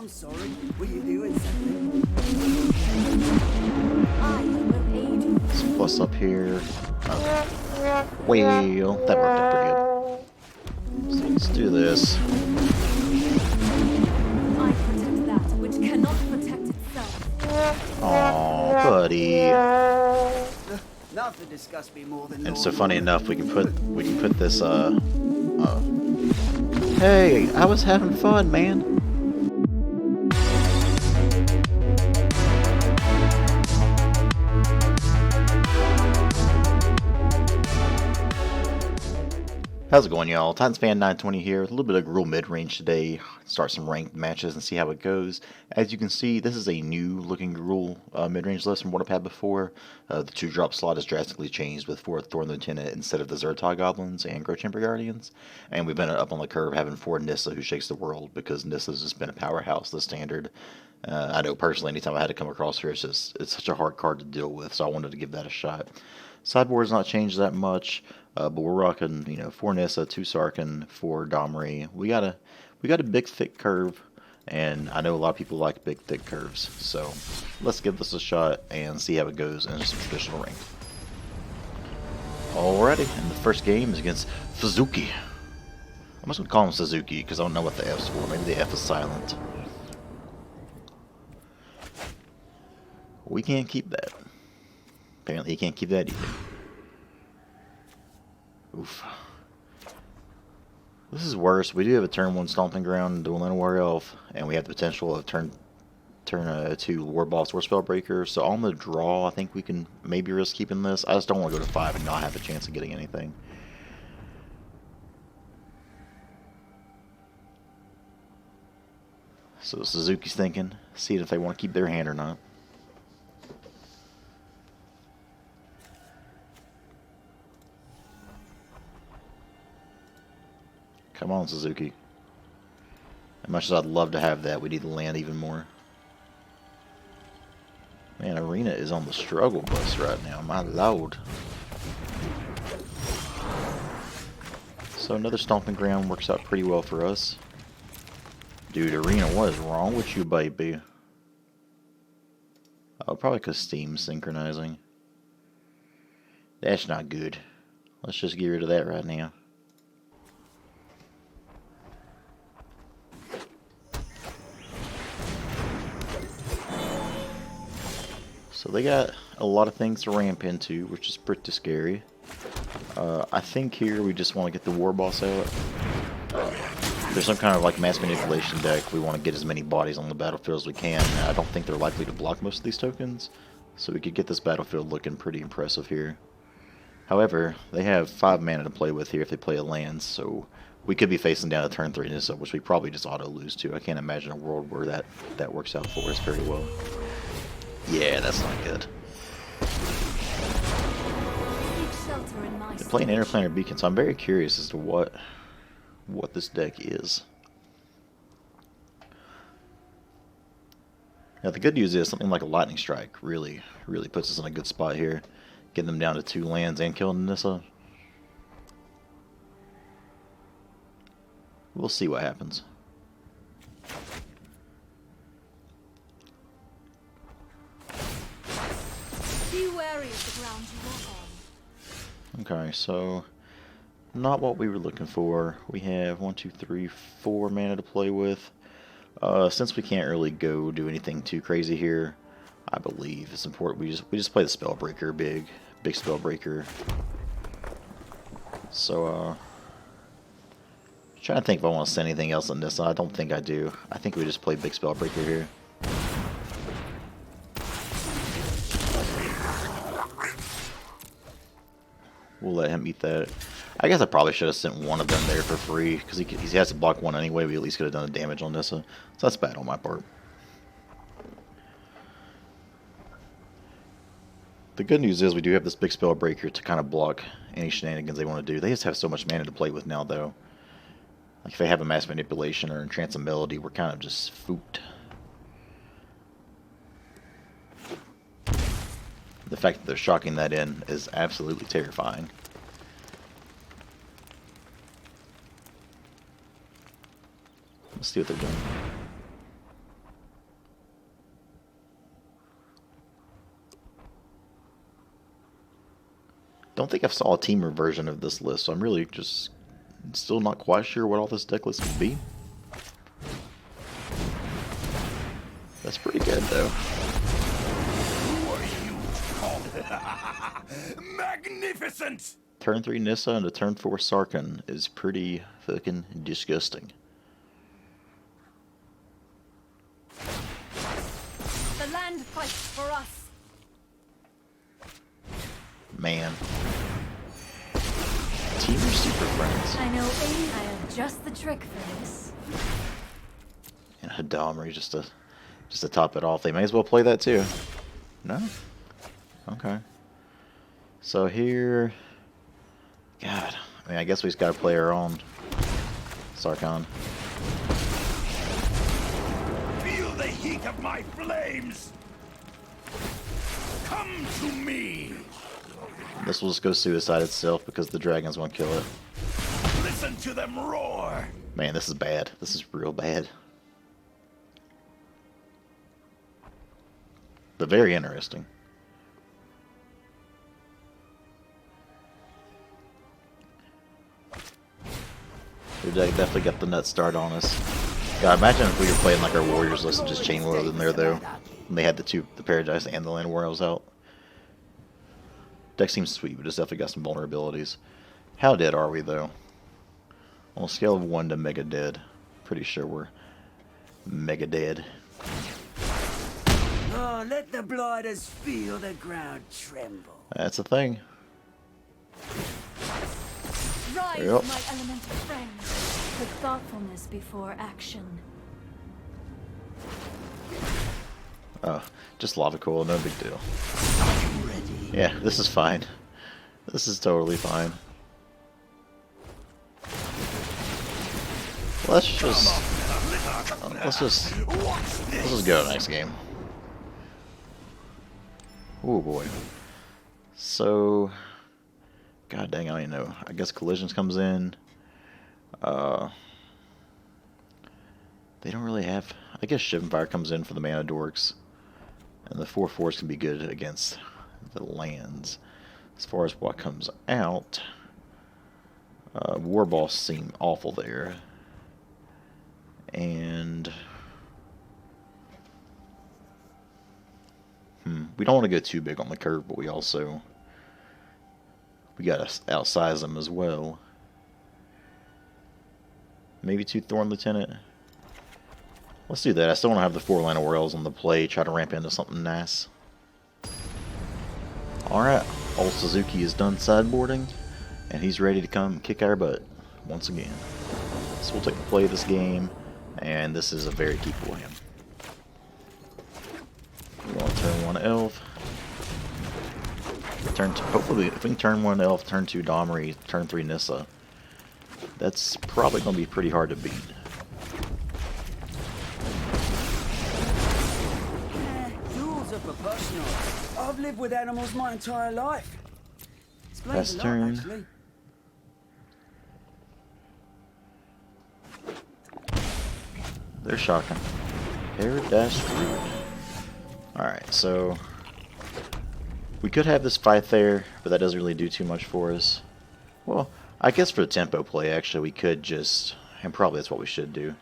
I'm sorry, were you doing something? I will aid you. Some plus up here. Okay. Well, that worked out pretty good. So let's do this. I protect that which cannot protect itself. Aw, buddy. Nothing disgusts me more than And so funny enough, we can put this hey, I was having fun, man. How's it going, y'all? TitansFan920 here with a little bit of Gruul Midrange today. Start some ranked matches and see how it goes. As you can see, this is a new looking Gruul Midrange list from what I've had before. The 2-drop slot has drastically changed with 4 Thorn Lieutenant instead of the Zertog Goblins and Grow Chamber Guardians. And we've been up on the curve having 4 Nissa who shakes the world because Nissa's just been a powerhouse, the standard. I know personally, anytime I had to come across her, it's such a hard card to deal with, so I wanted to give that a shot. Sideboard's not changed that much. But we're rocking, 4 Nissa, 2 Sarkhan, 4 Domri. We got a big thick curve, and I know a lot of people like big thick curves. So let's give this a shot and see how it goes in some traditional ranked. Alrighty, and the first game is against Suzuki. I'm just gonna call him Suzuki because I don't know what the F's for. Maybe the F is silent. We can't keep that. Apparently, he can't keep that either. Oof. This is worse. We do have a turn 1 Stomping Ground, Dual War Elf, and we have the potential of turn 2 War Boss or Spellbreaker. So on the draw, I think we can maybe risk keeping this. I just don't want to go to 5 and not have a chance of getting anything. So Suzuki's thinking, seeing if they want to keep their hand or not. Come on, Suzuki. As much as I'd love to have that, we need to land even more. Man, Arena is on the struggle bus right now. My lord. So another Stomping Ground works out pretty well for us. Dude, Arena, what is wrong with you, baby? Oh, probably because Steam's synchronizing. That's not good. Let's just get rid of that right now. So they got a lot of things to ramp into, which is pretty scary. I think here we just want to get the War Boss out. There's some kind of like mass manipulation deck. We want to get as many bodies on the battlefield as we can. I don't think they're likely to block most of these tokens, so we could get this battlefield looking pretty impressive here. However, they have 5 mana to play with here if they play a land, so we could be facing down a turn 3 Nissa, which we probably just auto lose to. I can't imagine a world where that works out for us very well. Yeah, that's not good. They're playing Interplanar Beacon, so I'm very curious as to what this deck is. Now the good news is something like a Lightning Strike really puts us in a good spot here. Getting them down to 2 lands and killing Nissa. We'll see what happens. Okay, so not what we were looking for. We have 1, 2, 3, 4 mana to play with. Since we can't really go do anything too crazy here, I believe it's important we just play the Spellbreaker, big Spellbreaker. So trying to think if I want to send anything else on this. I don't think I do. I think we just play big Spellbreaker here. We'll let him eat that. I guess I probably should have sent one of them there for free, because he has to block 1 anyway. We at least could have done the damage on Nissa. So that's bad on my part. The good news is we do have this big Spellbreaker to kind of block any shenanigans they want to do. They just have so much mana to play with now, though. Like if they have a Mass Manipulation or Entrance of Melody, we're kind of just fooped. The fact that they're shocking that in is absolutely terrifying. Let's see what they're doing. don't think I saw a Temur version of this list, so I'm really just still not quite sure what all this deck list could be. That's pretty good, though. Who are you? Magnificent! Turn 3 Nissa into turn 4 Sarkhan is pretty fucking disgusting. The land fights for us. Man. Temur Superfriends. I know I have just the trick for this. And Hadamri just to top it off. They may as well play that too. No? Okay. So here, God, I mean, I guess we just gotta play our own Sarkhan. Feel the heat of my flames! Come to me! This will just go suicide itself because the dragons won't kill it. Listen to them roar! Man, this is bad. This is real bad. But very interesting. We definitely got the nut start on us. God, imagine if we were playing like our Warriors list and just Chain World in there though. And they had the Paradise and the Land Warriors out. Deck seems sweet, but it's definitely got some vulnerabilities. How dead are we though? On a scale of 1 to mega dead. Pretty sure we're mega dead. Oh, let the blighters feel the ground tremble. That's a thing. Rise, Yep. my elemental friends, with thoughtfulness before action. Oh, just lava coil, no big deal. Yeah, this is fine. This is totally fine. Let's just go next game. Oh boy. So, god dang, I don't even know. I guess Collisions comes in. They don't really have. I guess Shivan comes in for the mana dorks, and the 4/4s can be good against the lands. As far as what comes out, War Boss seem awful there, and we don't want to go too big on the curve, but we gotta outsize them as well. Maybe 2 Thorn Lieutenant. Let's do that. I still want to have the 4 Lana Worlds on the play, try to ramp into something nice. Alright, old Suzuki is done sideboarding, and he's ready to come kick our butt once again. So we'll take the play of this game, and this is a very keepable hand. We want to turn 1 Elf. Hopefully, if we can turn 1 Elf, turn 2 Domri, turn 3 Nissa, that's probably going to be pretty hard to beat. Duels are proportional. I've lived with animals my entire life. Explains Last a lot, turn. actually. They're shocking. Paradise Druid. Alright, so we could have this fight there, but that doesn't really do too much for us. Well, I guess for the tempo play, actually, we could just, and probably that's what we should do.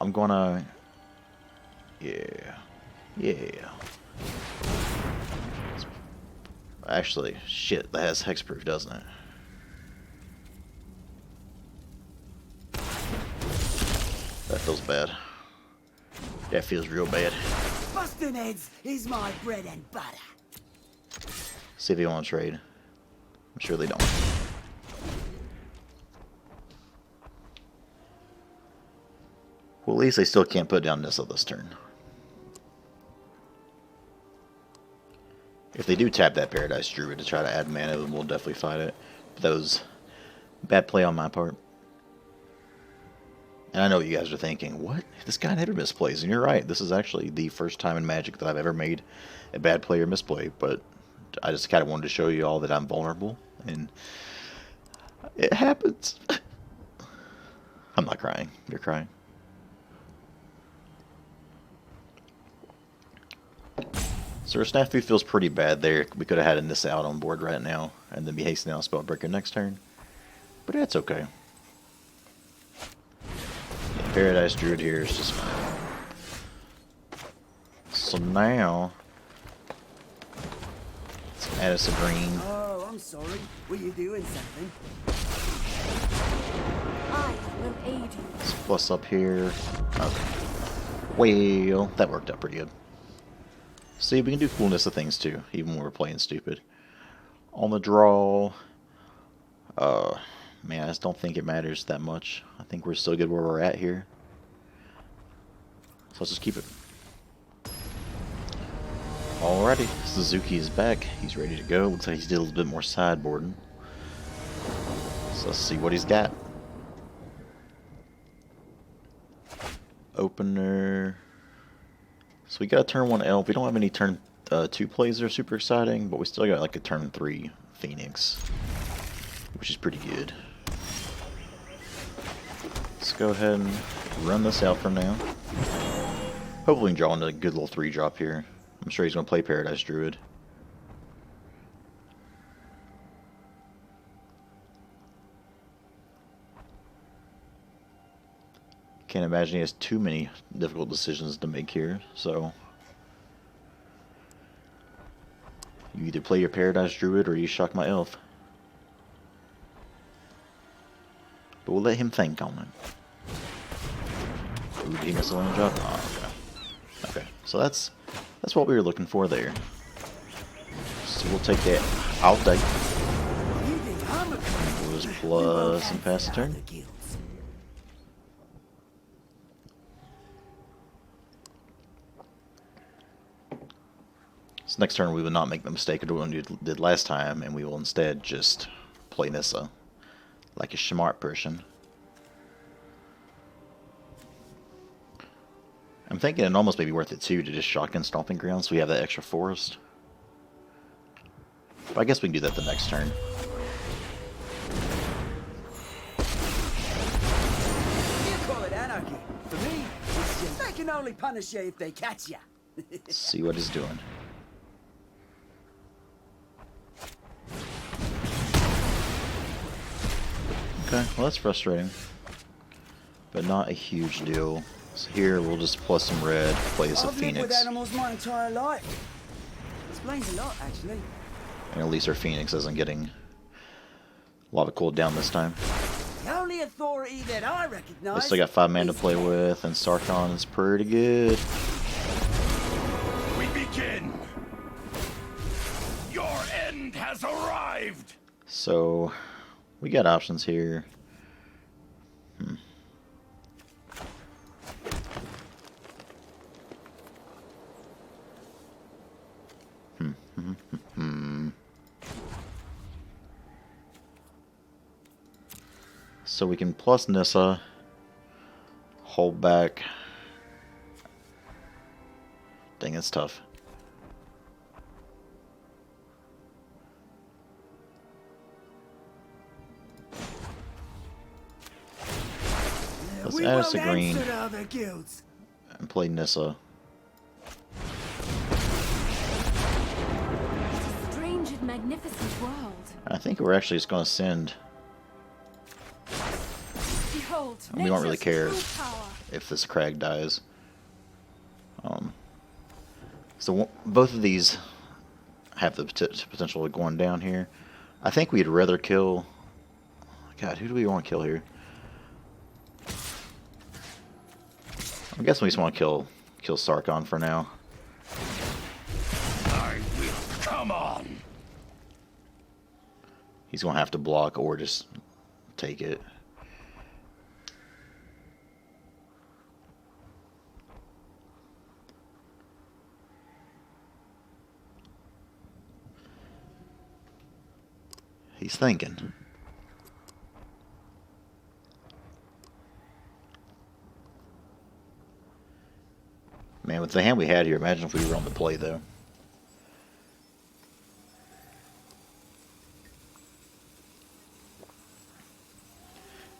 I'm gonna, yeah. Actually, shit, that has hexproof, doesn't it? That feels bad. That feels real bad. Busting heads is my bread and butter. See if they want to trade. I'm sure they don't. Well, at least they still can't put down Nissa this turn. If they do tap that Paradise Druid to try to add mana, then we'll definitely fight it. But that was bad play on my part. And I know what you guys are thinking, what? This guy never misplays. And you're right, this is actually the first time in Magic that I've ever made a bad play or misplay. But I just kind of wanted to show you all that I'm vulnerable. And it happens. I'm not crying. You're crying. So our snafu feels pretty bad there. We could have had a Nissa out on board right now, and then be hastening out Spellbreaker next turn. But that's okay. Yeah, Paradise Druid here is just fine. So now, let's add us a green. Oh, I'm sorry. Were you doing something? I will aid you. Let's plus up here. Okay. Well, that worked out pretty good. See, we can do coolness of things too, even when we're playing stupid. On the draw, man, I just don't think it matters that much. I think we're still good where we're at here. So let's just keep it. Alrighty, Suzuki is back. He's ready to go. Looks like he's did a little bit more sideboarding. So let's see what he's got. Opener. So we got a turn 1 elf. We don't have any turn 2 plays that are super exciting, but we still got like a turn 3 Phoenix, which is pretty good. Let's go ahead and run this out for now. Hopefully we can draw into a good little 3-drop here. I'm sure he's going to play Paradise Druid. Can't imagine he has too many difficult decisions to make here, so you either play your Paradise Druid or you shock my elf. But we'll let him think on it. Ooh, did he miss a land drop? Oh, okay. Okay, so that's what we were looking for there. So we'll take that all day. We'll just plus and pass the turn. So next turn we will not make the mistake of doing what we did last time, and we will instead just play Nissa like a smart person. I'm thinking it almost may be worth it too to just shotgun Stomping Ground so we have that extra forest. But I guess we can do that the next turn. You call it anarchy. For me, it's just they can only punish you if they catch you. Let's see what he's doing. Okay, well that's frustrating, but not a huge deal. So here we'll just plus some red, play as a I've lived with Phoenix, animals my entire life. Explains a lot, actually. and at least our Phoenix isn't getting lava cooled down this time. The only authority that I We recognize. still got 5 mana to play with, and Sarkhan is pretty good. We begin. Your end has arrived. So we got options here. So we can plus Nissa, hold back. Dang, it's tough. Let's We add us a won't green answer to other guilds. and play Nissa. Strange and magnificent world. I think we're actually just going to send. Behold, We don't really nature's care true power. if this Crag dies. So both of these have the potential of going down here. I think we'd rather kill. God, who do we want to kill here? I guess we just want to kill Sarkhan for now. I will. Come on. He's going to have to block or just take it. He's thinking. Man, with the hand we had here, imagine if we were on the play, though.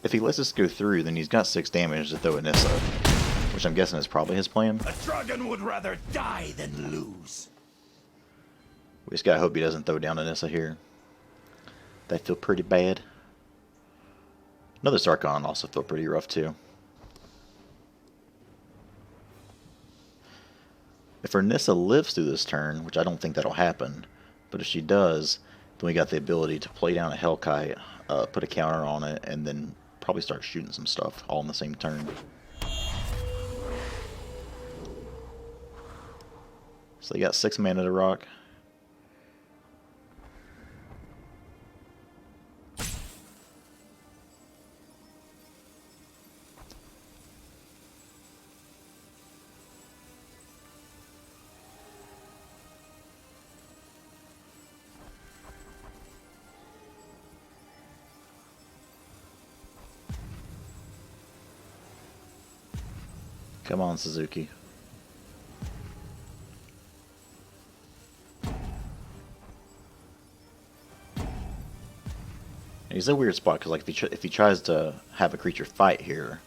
If he lets us go through, then he's got 6 damage to throw at Nissa, which I'm guessing is probably his plan. A dragon would rather die than lose. We just gotta hope he doesn't throw down a Nissa here. They feel pretty bad. Another Sarkhan also feel pretty rough too. If her Nissa lives through this turn, which I don't think that'll happen, but if she does, then we got the ability to play down a Hellkite, put a counter on it, and then probably start shooting some stuff all in the same turn. So they got 6 mana to rock. Come on, Suzuki. He's in a weird spot because, like, if he tries to have a creature fight here,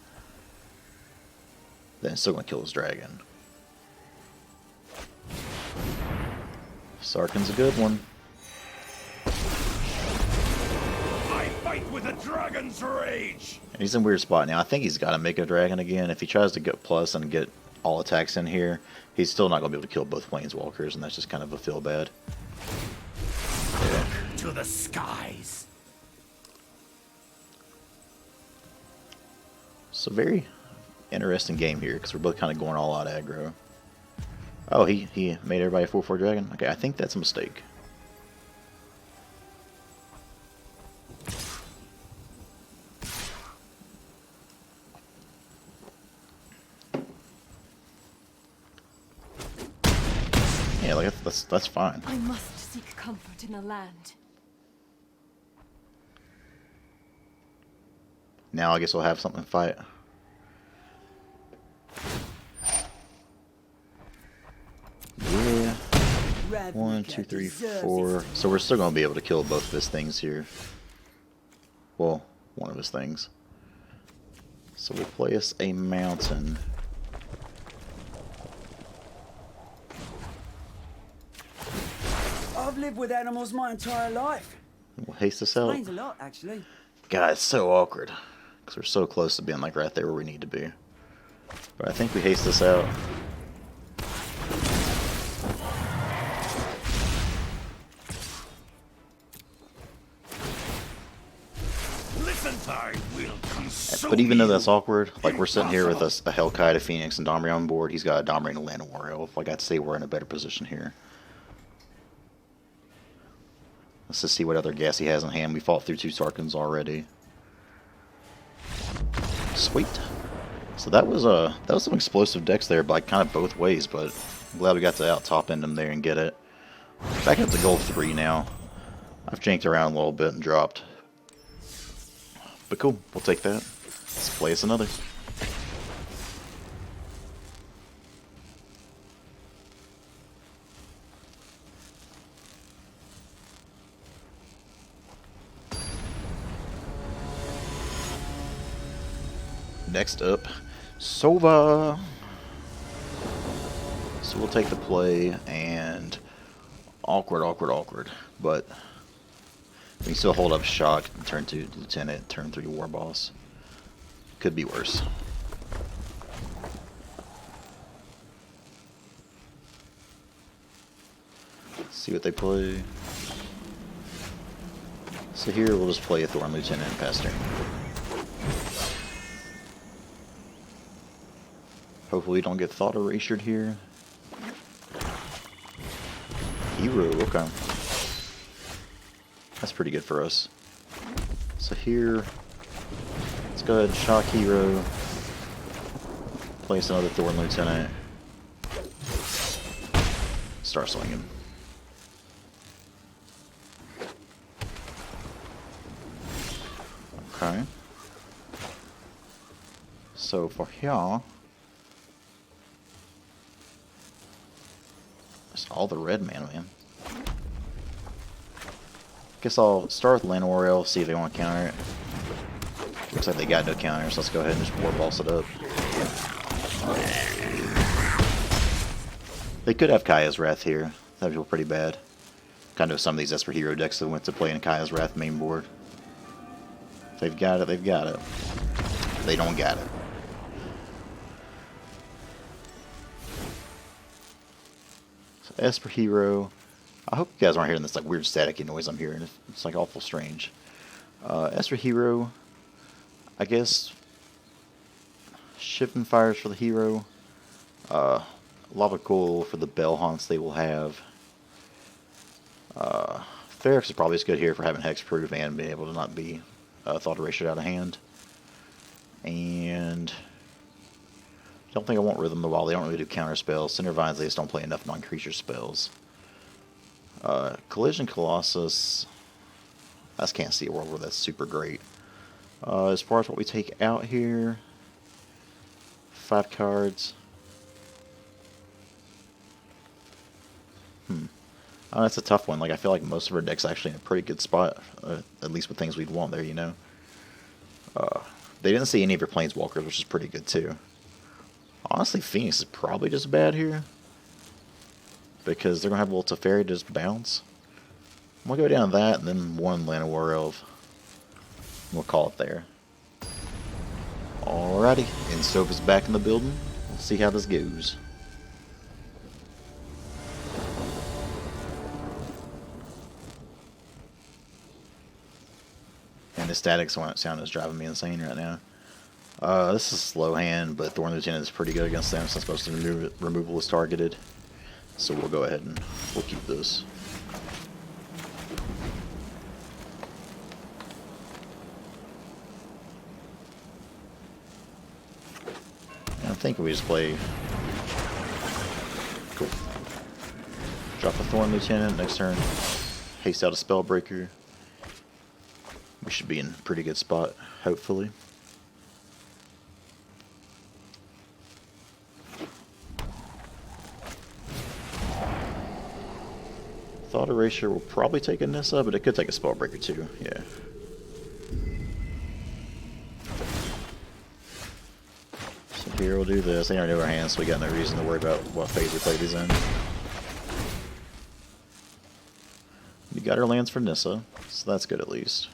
then it's still going to kill his dragon. Sarkhan's a good one. I fight with a dragon's rage. And he's in a weird spot now. I think he's got to make a dragon again. If he tries to get plus and get all attacks in here, he's still not going to be able to kill both planeswalkers, and that's just kind of a feel bad. Yeah. To the skies. It's a very interesting game here because we're both kind of going all out aggro. Oh, he made everybody a 4/4 dragon? Okay, I think that's a mistake. Yeah, like that's fine. I must seek comfort in a land. Now I guess we'll have something to fight. Yeah. 1, 2, 3, 4. So we're still going to be able to kill both of his things here. Well, one of his things. So we'll play us a mountain. I've lived with animals my entire life. We'll haste this out. Explains a lot, actually. God, it's so awkward. Because we're so close to being like right there where we need to be. But I think we haste this out. But even though that's awkward, like we're sitting here with a Hellkite, a Phoenix, and Domri on board, he's got a Domri and a Llanowar Elf. Like I'd say we're in a better position here. Let's just see what other gas he has in hand. We fought through 2 Sarkhans already. Sweet. So that was some explosive decks there, by kind of both ways. But I'm glad we got to out top end them there and get it. Back up to goal 3 now. I've janked around a little bit and dropped. But cool, we'll take that. Let's play us another. Next up, Sova. So we'll take the play, and awkward. But we can still hold up Shock, turn 2 Lieutenant, turn 3 War Boss. Could be worse. Let's see what they play. So here we'll just play a Thorn Lieutenant and pass turn. Hopefully we don't get thought erasured here. Hero, okay. That's pretty good for us. So here, let's go ahead and shock Hero. Place another Thorn Lieutenant. Start swinging. Okay. So for here, just all the red man. Guess I'll start with Llanowar Elf, see if they want to counter it. Looks like they got no counter, so let's go ahead and just War Boss it up. They could have Kaya's Wrath here. That'd feel pretty bad. Kind of some of these Esper Hero decks that went to play in Kaya's Wrath main board. If they've got it, they've got it. They don't got it. So Esper Hero. I hope you guys aren't hearing this like weird staticky noise I'm hearing. It's like awful strange. Esper Hero. I guess Shifting Fires for the hero. Lava Coil for the Bell Haunts they will have. Ferrex is probably as good here for having Hexproof and being able to not be Thought Erasure out of hand. And I don't think I want Rhythm the Wild. They don't really do counter spells. Cinder Vines, they just don't play enough non-creature spells. Collision Colossus. I just can't see a world where that's super great. As far as what we take out here, 5 cards. That's a tough one. Like, I feel like most of our deck's actually in a pretty good spot, at least with things we'd want there, you know. They didn't see any of your Planeswalkers, which is pretty good too. Honestly, Phoenix is probably just bad here, because they're gonna have a little Teferi to just bounce. We'll go down to that, and then one Llanowar Elf. We'll call it there. Alrighty, and Stove is back in the building. Let's see how this goes. And the static sound is driving me insane right now. This is a slow hand, but Thorn Lieutenant is pretty good against them since most of the removal is targeted. So we'll go ahead and we'll keep this. I think we just play. Cool. Drop a Thorn Lieutenant next turn. Haste out a Spellbreaker. We should be in a pretty good spot, hopefully. Thought Erasure will probably take a Nissa, but it could take a Spellbreaker too, yeah. So here we'll do this. They already know our hands, so we got no reason to worry about what phase we play these in. We got our lands for Nissa, so that's good at least.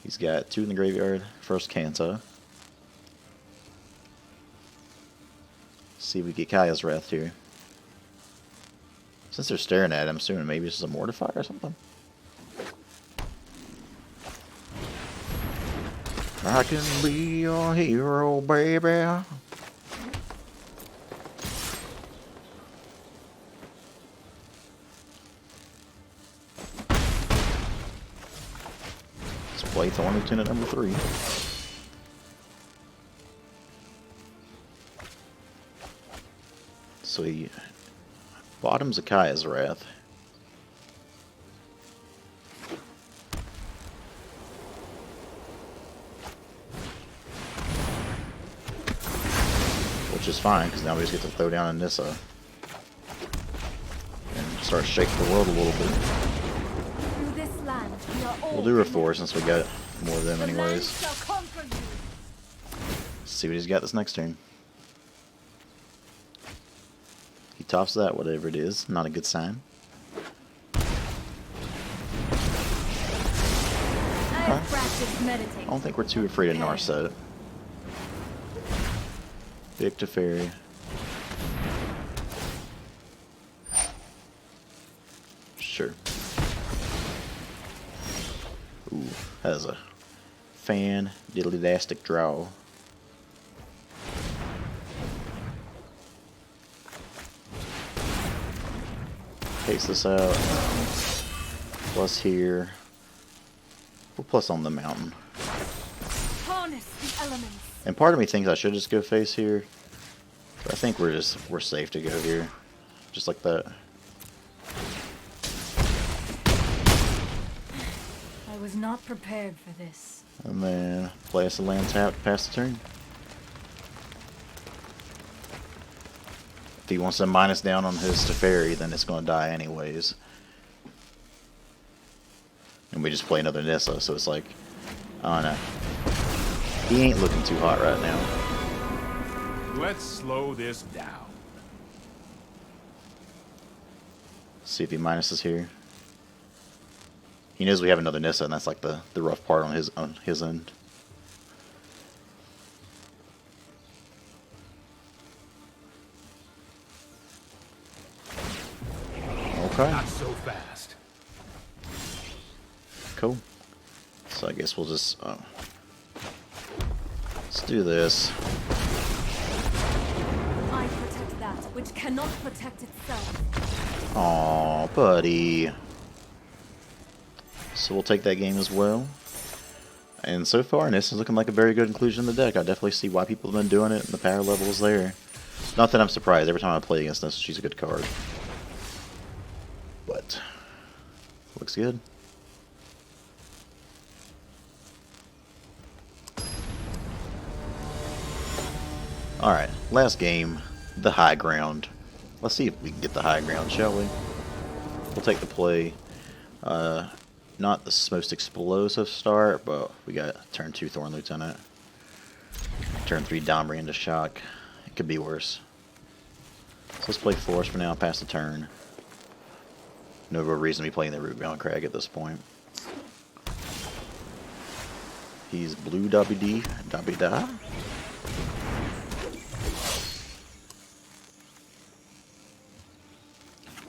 He's got 2 in the graveyard, first Kanta. See if we get Kaya's Wrath here. Since they're staring at it, I'm assuming maybe this is a Mortifier or something. I can be your hero, baby. Play Thorn Lieutenant number 3. So he bottoms Akaya's Wrath. Which is fine, because now we just get to throw down a Nissa. And start shaking the world a little bit. We'll do a 4 since we got more of them anyways. See what he's got this next turn. He tops that, whatever it is. Not a good sign. Okay. I don't think we're too afraid of Narset. Big Teferi. Sure. Ooh, that is a fan-diddly-dastic draw. Paste this out. Plus here. We'll plus on the mountain. Harness the elements. And part of me thinks I should just go face here. But I think we're safe to go here. Just like that. I was not prepared for this. And then play us a land tap, pass the turn. If he wants to minus down on his Teferi, then it's going to die anyways. And we just play another Nissa, so it's like, I don't know. He ain't looking too hot right now. Let's slow this down. See if he minuses here. He knows we have another Nissa, and that's like the rough part on his end. Okay. Not so fast. Cool. So I guess we'll just let's do this. I protect that which cannot protect itself. Aw, buddy. So we'll take that game as well. And so far, this is looking like a very good inclusion in the deck. I definitely see why people have been doing it, and the power level is there. Not that I'm surprised. Every time I play against this, she's a good card. But, looks good. Alright, last game, the high ground. Let's see if we can get the high ground, shall we? We'll take the play. Not the most explosive start, but we got turn 2 Thorn Lieutenant. Turn 3 Domri into shock. It could be worse. So let's play Force for now, pass the turn. No real reason to be playing the Rootbound Crag at this point. He's blue WD, WD.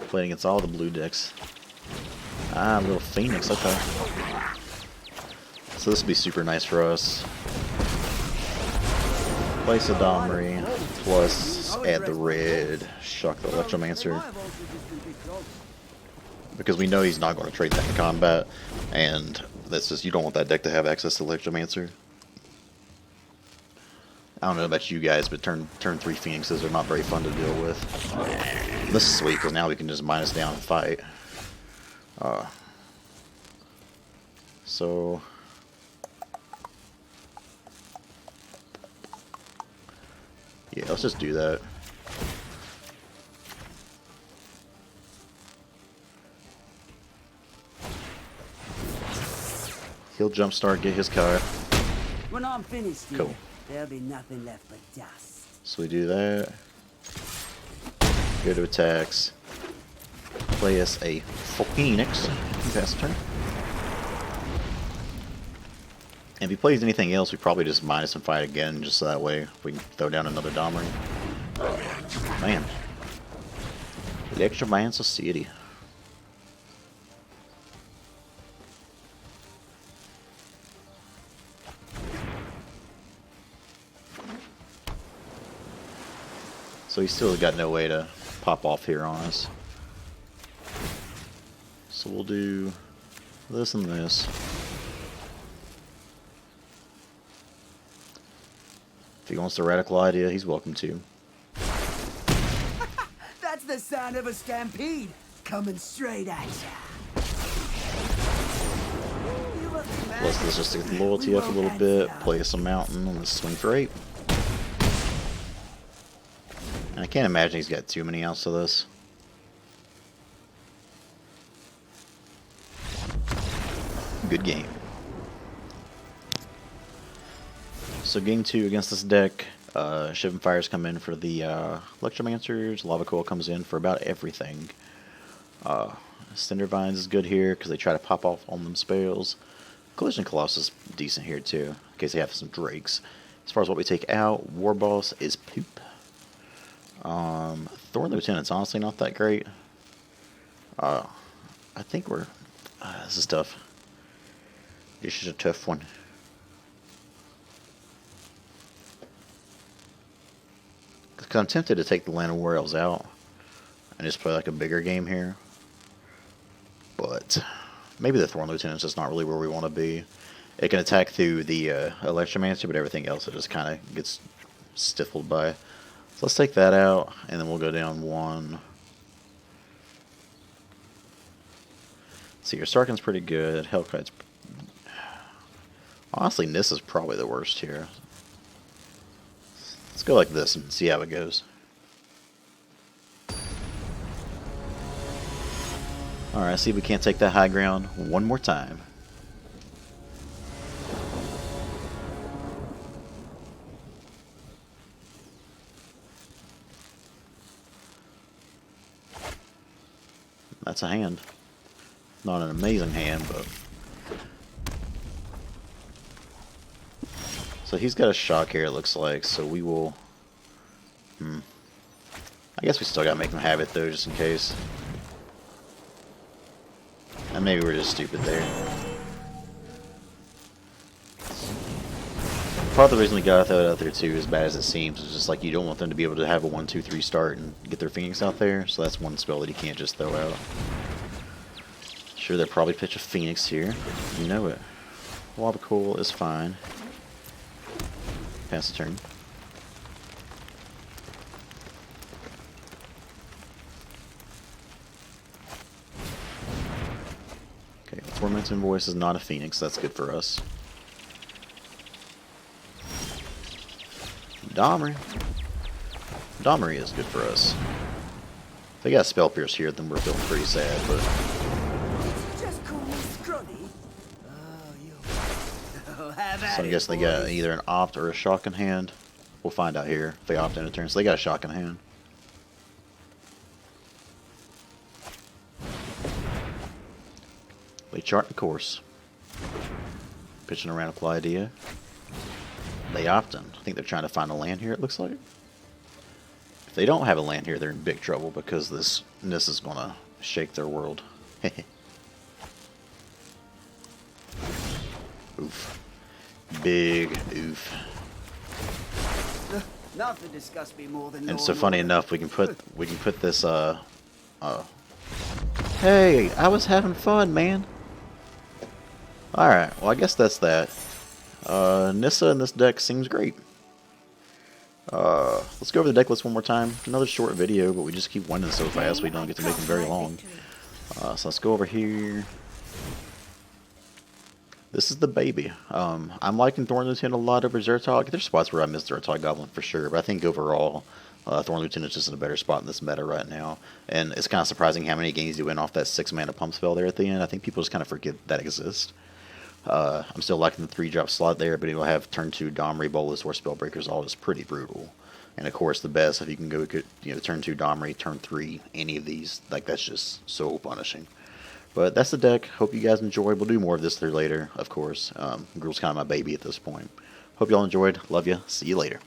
Playing against all the blue decks. Ah, little Phoenix, okay. So this will be super nice for us. Place a Domri, plus add the red, shock the Electromancer. Because we know he's not going to trade that in combat, and that's just, you don't want that deck to have access to Electromancer. I don't know about you guys, but turn 3 Phoenixes are not very fun to deal with. This is sweet, because now we can just minus down and fight. So yeah, let's just do that. He'll jumpstart, get his card. When I'm finished, Cool. There'll be nothing left but dust. So we do that. Go to attacks. Play us a Phoenix. Pass the turn. And if he plays anything else, we probably just minus and fight again, just so that way we can throw down another Domri. Man. Electromancer City. So he's still got no way to pop off here on us. So we'll do this and this. If he wants the radical idea, he's welcome to. That's the sound of a stampede coming straight at ya. Plus this just to get the loyalty up a little bit, play some mountain, and swing for 8. And I can't imagine he's got too many outs to this. Good game. So game 2 against this deck, Shivan Fires come in for the Electromancers, Lava Coil comes in for about everything. Cinder Vines is good here because they try to pop off on them spells. Collision Colossus is decent here too, in case they have some Drakes. As far as what we take out, War Boss is poop. Thorn Lieutenant's honestly not that great. I think we're... this is tough. This is a tough one. Because I'm tempted to take the Land of War Elves out and just play like a bigger game here. But maybe the Thorn Lieutenant's just not really where we want to be. It can attack through the Electromancer, but everything else it just kind of gets stifled by. So let's take that out, and then we'll go down 1. See, your Sarkhan's pretty good. Hellkite's... Honestly, Nissa's probably the worst here. Let's go like this and see how it goes. Alright, see if we can't take that high ground one more time. that's a hand. Not an amazing hand, but... So he's got a shock here, it looks like, so we will... I guess we still gotta make him have it, though, just in case. And maybe we're just stupid there. Part of the reason we gotta throw it out there, too, as bad as it seems, is just like you don't want them to be able to have a 1-2-3 start and get their Phoenix out there, so that's one spell that you can't just throw out. Sure, they'll probably pitch a Phoenix here. You know it. Wabacool is fine. Pass the turn. Okay, Tormenting Voice is not a Phoenix. That's good for us. Domri. Domri is good for us. If they got Spell Pierce here, then we're feeling pretty sad, but... Just call me Scruddy. Oh, you... have So at I'm it, guessing they got boys. either an Opt or a Shock in hand. We'll find out here if they opt in a turn. So they got a Shock in hand. They chart the course. Pitching a radical idea. They opt in. I think they're trying to find a land here, it looks like. If they don't have a land here, they're in big trouble because this Nissa is going to shake their world. Oof. Big oof. Nothing disgusts me more than And law so funny order. enough, we can put this hey, I was having fun, man. Alright, well I guess that's that. Nissa in this deck seems great. Let's go over the deck list one more time. Another short video, but we just keep winning so fast we don't get to make them very long. So let's go over here. This is the baby. I'm liking Thorn Lieutenant a lot over Zertog. There's spots where I miss Zertog Goblin for sure, but I think overall Thorn Lieutenant is just in a better spot in this meta right now. And it's kind of surprising how many games you win off that 6-mana pump spell there at the end. I think people just kind of forget that exists. I'm still liking the 3-drop slot there, but it'll have turn 2 Domri, Bolus, or Spellbreakers, all just pretty brutal. And of course, the best if you can go, turn 2 Domri, turn 3, any of these, like that's just so punishing. But that's the deck. Hope you guys enjoyed. We'll do more of this later, of course. Gruul's kind of my baby at this point. Hope y'all enjoyed. Love ya. See you later.